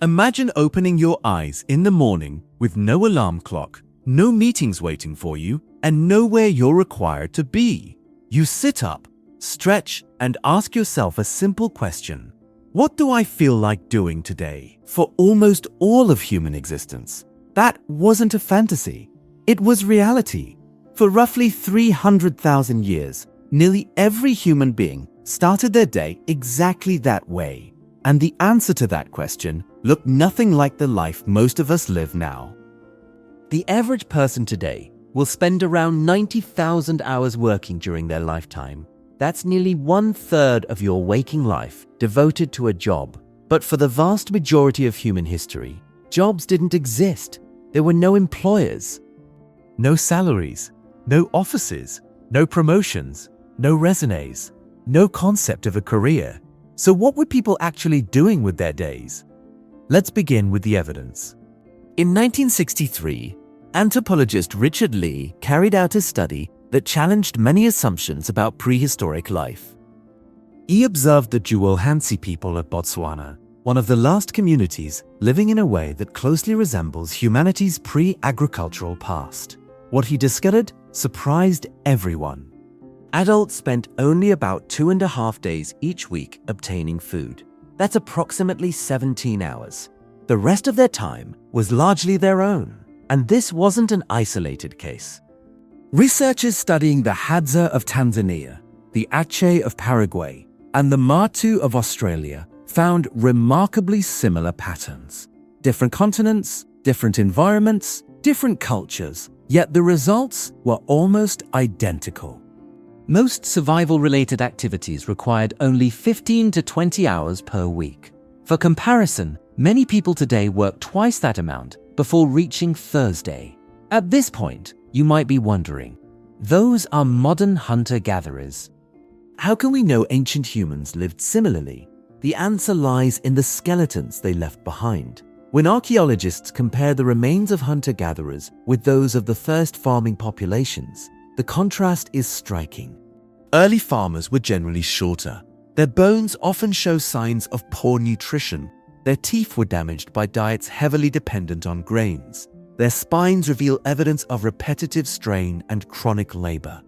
Imagine opening your eyes in the morning with no alarm clock, no meetings waiting for you, and nowhere you're required to be. You sit up, stretch, and ask yourself a simple question. What do I feel like doing today? For almost all of human existence, that wasn't a fantasy. It was reality. For roughly 300,000 years, nearly every human being started their day exactly that way. And the answer to that question looked nothing like the life most of us live now. The average person today will spend around 90,000 hours working during their lifetime. That's nearly 1/3 of your waking life devoted to a job. But for the vast majority of human history, jobs didn't exist. There were no employers. No salaries, no offices, no promotions, no resumes, no concept of a career. So what were people actually doing with their days? Let's begin with the evidence. In 1963, anthropologist Richard Lee carried out a study that challenged many assumptions about prehistoric life. He observed the hoansi people of Botswana, one of the last communities living in a way that closely resembles humanity's pre-agricultural past. What he discovered surprised everyone. Adults spent only about 2.5 days each week obtaining food. That's approximately 17 hours. The rest of their time was largely their own. And this wasn't an isolated case. Researchers studying the Hadza of Tanzania, the Aceh of Paraguay, and the Matu of Australia found remarkably similar patterns. Different continents, different environments, different cultures, yet the results were almost identical. Most survival-related activities required only 15 to 20 hours per week. For comparison, many people today work twice that amount before reaching Thursday. At this point, you might be wondering, those are modern hunter-gatherers. How can we know ancient humans lived similarly? The answer lies in the skeletons they left behind. When archaeologists compare the remains of hunter-gatherers with those of the first farming populations, the contrast is striking. Early farmers were generally shorter. Their bones often show signs of poor nutrition. Their teeth were damaged by diets heavily dependent on grains. Their spines reveal evidence of repetitive strain and chronic labor.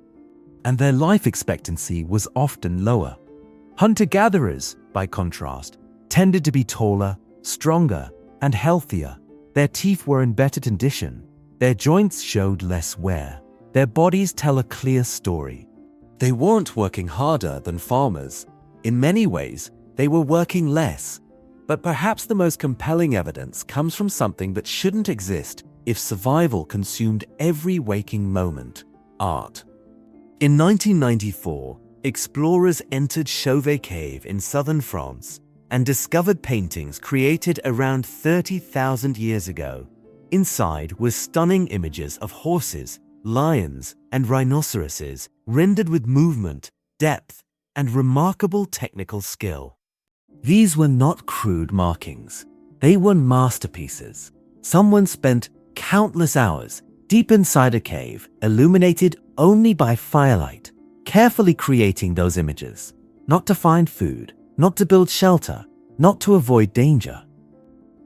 And their life expectancy was often lower. Hunter-gatherers, by contrast, tended to be taller, stronger, and healthier. Their teeth were in better condition. Their joints showed less wear. Their bodies tell a clear story. They weren't working harder than farmers. In many ways, they were working less. But perhaps the most compelling evidence comes from something that shouldn't exist if survival consumed every waking moment: art. In 1994, explorers entered Chauvet Cave in southern France and discovered paintings created around 30,000 years ago. Inside were stunning images of horses, lions, and rhinoceroses, rendered with movement, depth, and remarkable technical skill. These were not crude markings. They were masterpieces. Someone spent countless hours deep inside a cave, illuminated only by firelight, carefully creating those images, not to find food, not to build shelter, not to avoid danger,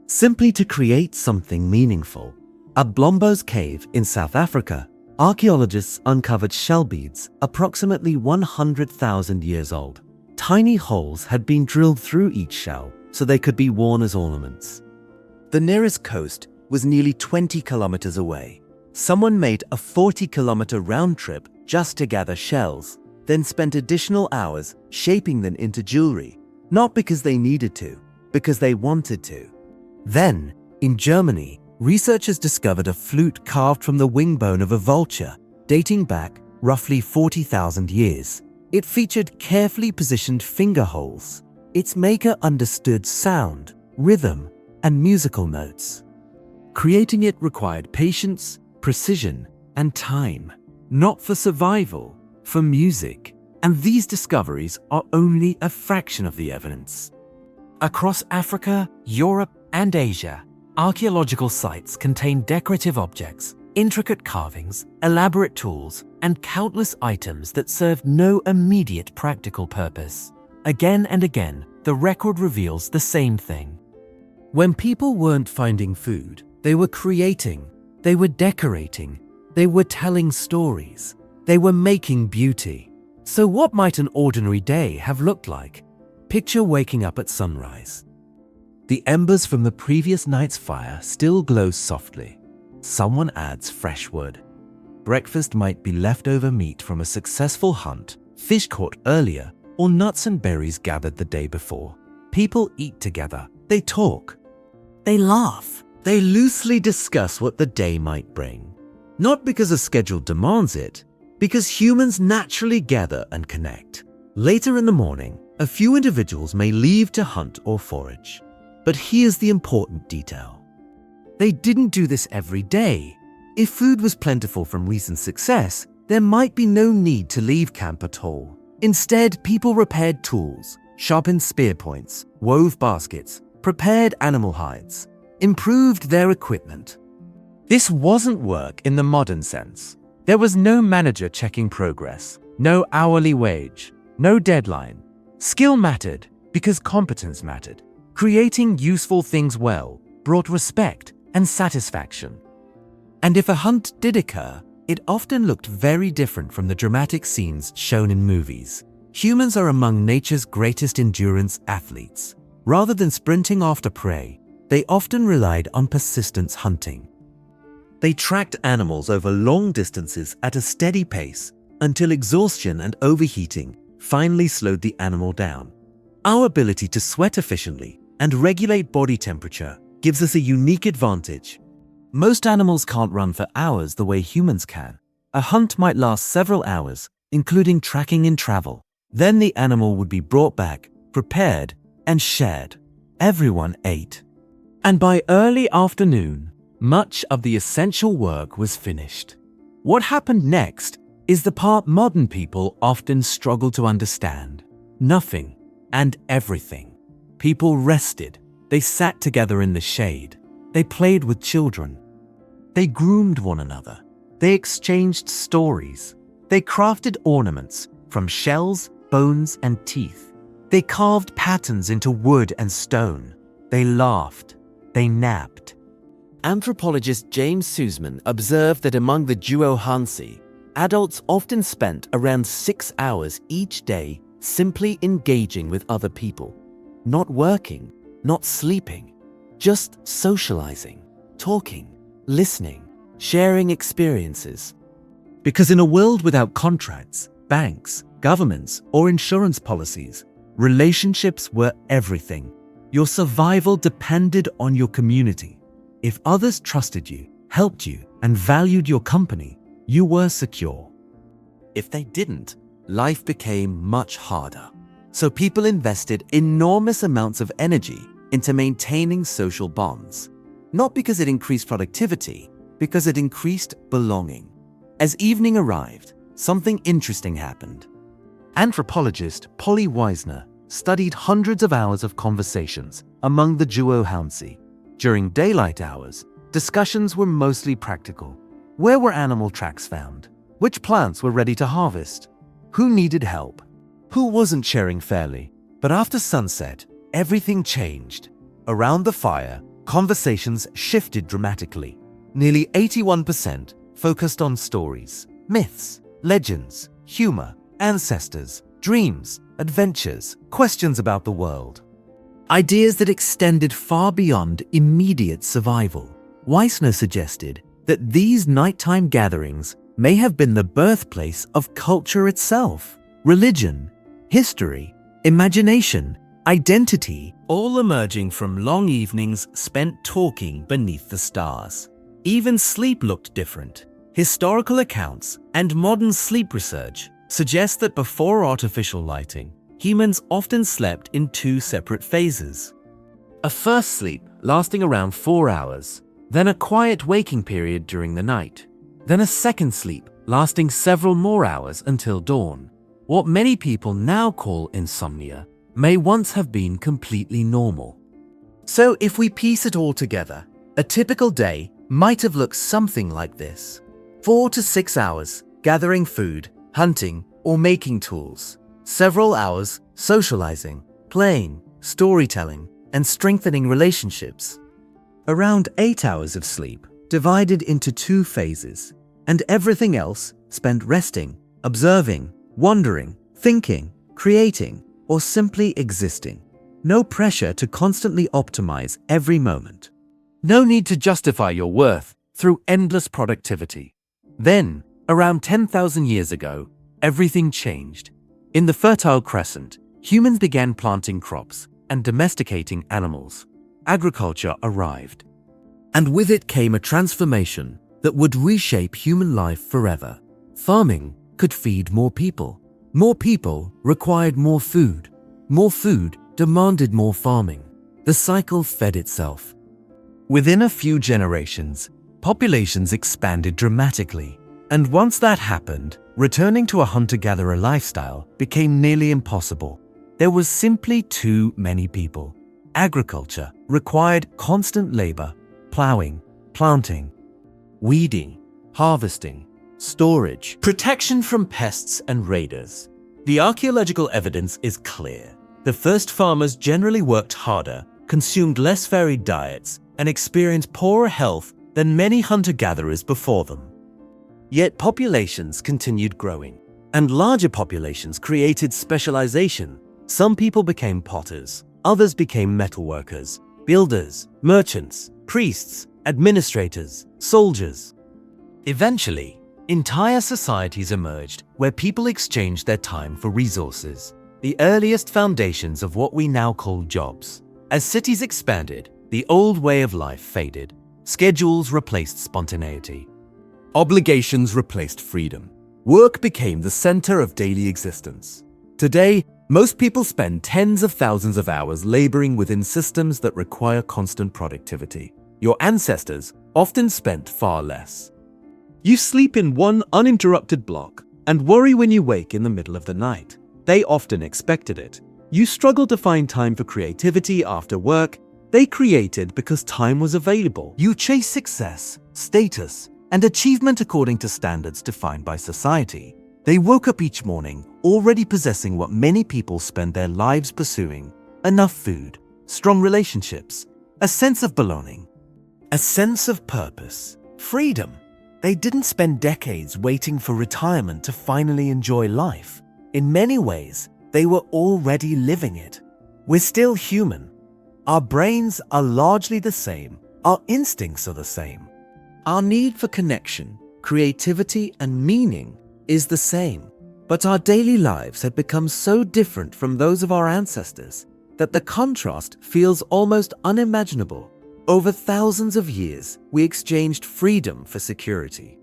simply to create something meaningful. At Blombos Cave in South Africa, archaeologists uncovered shell beads approximately 100,000 years old. Tiny holes had been drilled through each shell so they could be worn as ornaments. The nearest coast was nearly 20 kilometers away. Someone made a 40-kilometer round trip just to gather shells, then spent additional hours shaping them into jewelry, not because they needed to, because they wanted to. Then, in Germany, researchers discovered a flute carved from the wing bone of a vulture, dating back roughly 40,000 years. It featured carefully positioned finger holes. Its maker understood sound, rhythm, and musical notes. Creating it required patience, precision, and time, not for survival, for music. And these discoveries are only a fraction of the evidence. Across Africa, Europe, and Asia, archaeological sites contain decorative objects, intricate carvings, elaborate tools, and countless items that serve no immediate practical purpose. Again and again, the record reveals the same thing. When people weren't finding food, they were creating, they were decorating, they were telling stories, they were making beauty. So what might an ordinary day have looked like? Picture waking up at sunrise. The embers from the previous night's fire still glow softly. Someone adds fresh wood. Breakfast might be leftover meat from a successful hunt, fish caught earlier, or nuts and berries gathered the day before. People eat together. They talk. They laugh. They loosely discuss what the day might bring. Not because a schedule demands it, because humans naturally gather and connect. Later in the morning, a few individuals may leave to hunt or forage. But here's the important detail. They didn't do this every day. If food was plentiful from recent success, there might be no need to leave camp at all. Instead, people repaired tools, sharpened spear points, wove baskets, prepared animal hides, improved their equipment. This wasn't work in the modern sense. There was no manager checking progress, no hourly wage, no deadline. Skill mattered because competence mattered. Creating useful things well brought respect and satisfaction. And if a hunt did occur, it often looked very different from the dramatic scenes shown in movies. Humans are among nature's greatest endurance athletes. Rather than sprinting after prey, they often relied on persistence hunting. They tracked animals over long distances at a steady pace until exhaustion and overheating finally slowed the animal down. Our ability to sweat efficiently and regulate body temperature gives us a unique advantage. Most animals can't run for hours the way humans can. A hunt might last several hours, including tracking in travel. Then the animal would be brought back, prepared, and shared. Everyone ate. And by early afternoon, much of the essential work was finished. What happened next is the part modern people often struggle to understand. Nothing and everything. People rested. They sat together in the shade. They played with children. They groomed one another. They exchanged stories. They crafted ornaments from shells, bones, and teeth. They carved patterns into wood and stone. They laughed. They napped. Anthropologist James Suzman observed that among the duo hoansi, adults often spent around 6 hours each day simply engaging with other people. Not working, not sleeping, just socializing, talking, listening, sharing experiences. Because in a world without contracts, banks, governments, or insurance policies, relationships were everything. Your survival depended on your community. If others trusted you, helped you, and valued your company, you were secure. If they didn't, life became much harder. So people invested enormous amounts of energy into maintaining social bonds. Not because it increased productivity, because it increased belonging. As evening arrived, something interesting happened. Anthropologist Polly Wisner studied hundreds of hours of conversations among the duo hoansi. During daylight hours, discussions were mostly practical. Where were animal tracks found? Which plants were ready to harvest? Who needed help? Who wasn't sharing fairly? But after sunset, everything changed. Around the fire, conversations shifted dramatically. Nearly 81% focused on stories, myths, legends, humor, ancestors, dreams, adventures, questions about the world. Ideas that extended far beyond immediate survival. Wisner suggested that these nighttime gatherings may have been the birthplace of culture itself. Religion, history, imagination, identity, all emerging from long evenings spent talking beneath the stars. Even sleep looked different. Historical accounts and modern sleep research suggest that before artificial lighting, humans often slept in 2 separate phases. A first sleep lasting around 4 hours, then a quiet waking period during the night, then a second sleep lasting several more hours until dawn. What many people now call insomnia may once have been completely normal. So if we piece it all together, a typical day might have looked something like this. 4 to 6 hours gathering food, hunting, or making tools. Several hours socializing, playing, storytelling, and strengthening relationships. Around 8 hours of sleep, divided into 2 phases, and everything else spent resting, observing, wondering, thinking, creating, or simply existing. No pressure to constantly optimize every moment. No need to justify your worth through endless productivity. Then, around 10,000 years ago, everything changed. In the Fertile Crescent, humans began planting crops and domesticating animals. Agriculture arrived. And with it came a transformation that would reshape human life forever. Farming could feed more people. More people required more food. More food demanded more farming. The cycle fed itself. Within a few generations, populations expanded dramatically. And once that happened, returning to a hunter-gatherer lifestyle became nearly impossible. There was simply too many people. Agriculture required constant labor, plowing, planting, weeding, harvesting, storage, protection from pests and raiders. The archaeological evidence is clear. The first farmers generally worked harder, consumed less varied diets, and experienced poorer health than many hunter-gatherers before them. Yet populations continued growing, and larger populations created specialization. Some people became potters, others became metalworkers, builders, merchants, priests, administrators, soldiers. Eventually, entire societies emerged where people exchanged their time for resources, the earliest foundations of what we now call jobs. As cities expanded, the old way of life faded. Schedules replaced spontaneity. Obligations replaced freedom. Work became the center of daily existence. Today, most people spend tens of thousands of hours laboring within systems that require constant productivity. Your ancestors often spent far less. You sleep in one uninterrupted block and worry when you wake in the middle of the night. They often expected it. You struggle to find time for creativity after work. They created because time was available. You chase success, status, and achievement according to standards defined by society. They woke up each morning already possessing what many people spend their lives pursuing: enough food, strong relationships, a sense of belonging, a sense of purpose, freedom. They didn't spend decades waiting for retirement to finally enjoy life. In many ways, they were already living it. We're still human. Our brains are largely the same. Our instincts are the same. Our need for connection, creativity, and meaning is the same. But our daily lives have become so different from those of our ancestors that the contrast feels almost unimaginable. Over thousands of years, we exchanged freedom for security,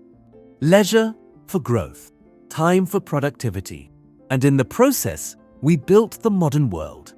leisure for growth, time for productivity, and in the process, we built the modern world.